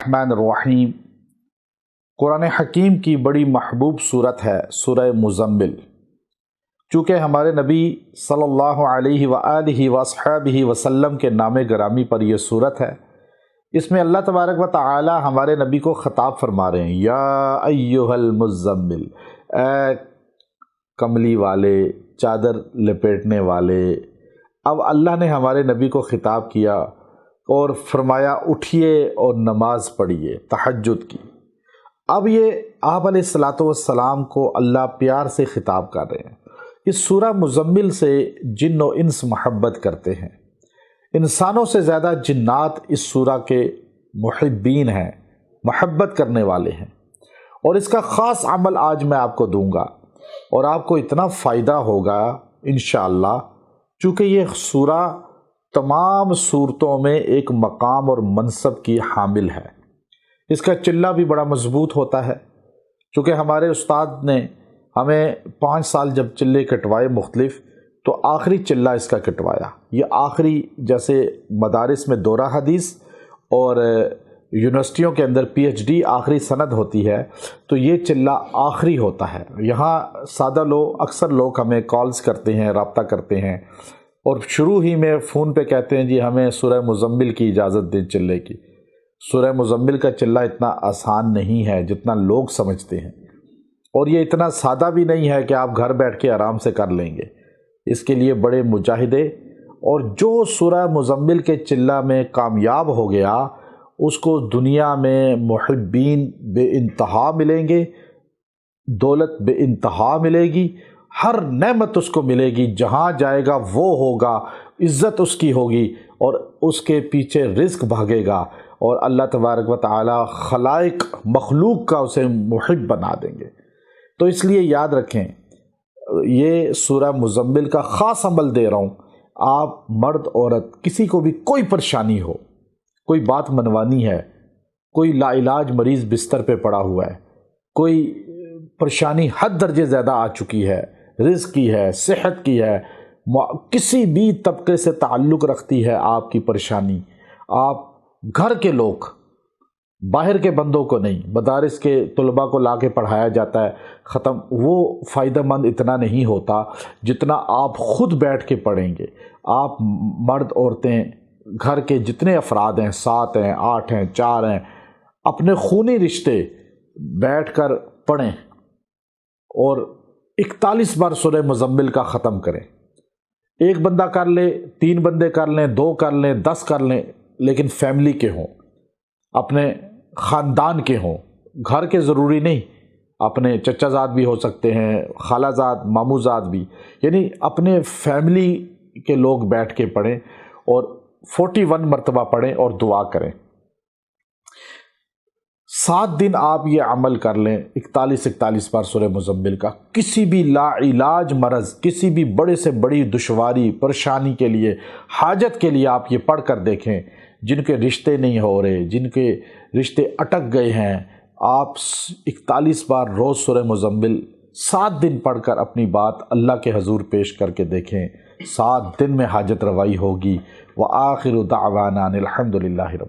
الرحمن الرحیم۔ قرآن حکیم کی بڑی محبوب صورت ہے سورہ مزمل۔ چونکہ ہمارے نبی صلی اللہ علیہ وآلہ وصحبہ وسلم کے نام گرامی پر یہ صورت ہے، اس میں اللہ تبارک و تعالی ہمارے نبی کو خطاب فرما رہے ہیں، یا ایھا المزمل، اے کملی والے، چادر لپیٹنے والے۔ اب اللہ نے ہمارے نبی کو خطاب کیا اور فرمایا اٹھیے اور نماز پڑھیے تہجد کی۔ اب یہ آپ علیہ الصلاۃ والسلام کو اللہ پیار سے خطاب کر رہے ہیں۔ اس سورہ مزمل سے جن و انس محبت کرتے ہیں، انسانوں سے زیادہ جنات اس سورہ کے محبین ہیں، محبت کرنے والے ہیں، اور اس کا خاص عمل آج میں آپ کو دوں گا اور آپ کو اتنا فائدہ ہوگا انشاءاللہ، چونکہ یہ سورہ تمام صورتوں میں ایک مقام اور منصب کی حامل ہے۔ اس کا چلہ بھی بڑا مضبوط ہوتا ہے، چونکہ ہمارے استاد نے ہمیں 5 سال جب چلے کٹوائے مختلف، تو آخری چلہ اس کا کٹوایا۔ یہ آخری، جیسے مدارس میں دورہ حدیث اور یونیورسٹیوں کے اندر پی ایچ ڈی آخری سند ہوتی ہے، تو یہ چلہ آخری ہوتا ہے۔ یہاں سادہ لوگ، اکثر لوگ ہمیں کالز کرتے ہیں، رابطہ کرتے ہیں، اور شروع ہی میں فون پہ کہتے ہیں جی ہمیں سورہ مزمل کی اجازت دیں چلے کی۔ سورہ مزمل کا چلہ اتنا آسان نہیں ہے جتنا لوگ سمجھتے ہیں، اور یہ اتنا سادہ بھی نہیں ہے کہ آپ گھر بیٹھ کے آرام سے کر لیں گے۔ اس کے لیے بڑے مجاہدے، اور جو سورہ مزمل کے چلہ میں کامیاب ہو گیا اس کو دنیا میں محبین بے انتہا ملیں گے، دولت بے انتہا ملے گی، ہر نعمت اس کو ملے گی، جہاں جائے گا وہ ہوگا، عزت اس کی ہوگی، اور اس کے پیچھے رزق بھاگے گا، اور اللہ تبارک و تعالی خلائق مخلوق کا اسے محب بنا دیں گے۔ تو اس لیے یاد رکھیں، یہ سورہ مزمل کا خاص عمل دے رہا ہوں۔ آپ مرد عورت کسی کو بھی کوئی پریشانی ہو، کوئی بات منوانی ہے، کوئی لا علاج مریض بستر پہ پڑا ہوا ہے، کوئی پریشانی حد درجے زیادہ آ چکی ہے، رزق کی ہے، صحت کی ہے، کسی بھی طبقے سے تعلق رکھتی ہے آپ کی پریشانی، آپ گھر کے لوگ، باہر کے بندوں کو نہیں، مدارس کے طلباء کو لا کے پڑھایا جاتا ہے، ختم، وہ فائدہ مند اتنا نہیں ہوتا جتنا آپ خود بیٹھ کے پڑھیں گے۔ آپ مرد عورتیں، گھر کے جتنے افراد ہیں، 7 ہیں، 8 ہیں، 4 ہیں، اپنے خونی رشتے بیٹھ کر پڑھیں اور 41 بار سورہ مزمل کا ختم کریں۔ ایک بندہ کر لے، 3 بندے کر لیں، 2 کر لیں، 10 کر لیں، لیکن فیملی کے ہوں، اپنے خاندان کے ہوں، گھر کے ضروری نہیں، اپنے چچا زاد بھی ہو سکتے ہیں، خالہ زاد، ماموں زاد بھی، یعنی اپنے فیملی کے لوگ بیٹھ کے پڑھیں اور 41 مرتبہ پڑھیں اور دعا کریں۔ 7 دن آپ یہ عمل کر لیں، 41 بار سورہ مزمل کا۔ کسی بھی لا علاج مرض، کسی بھی بڑے سے بڑی دشواری، پریشانی کے لیے، حاجت کے لیے آپ یہ پڑھ کر دیکھیں۔ جن کے رشتے نہیں ہو رہے، جن کے رشتے اٹک گئے ہیں، آپ 41 بار روز سورہ مزمل 7 دن پڑھ کر اپنی بات اللہ کے حضور پیش کر کے دیکھیں، 7 دن میں حاجت روائی ہوگی۔ وآخر دعوانا الحمد للہ رب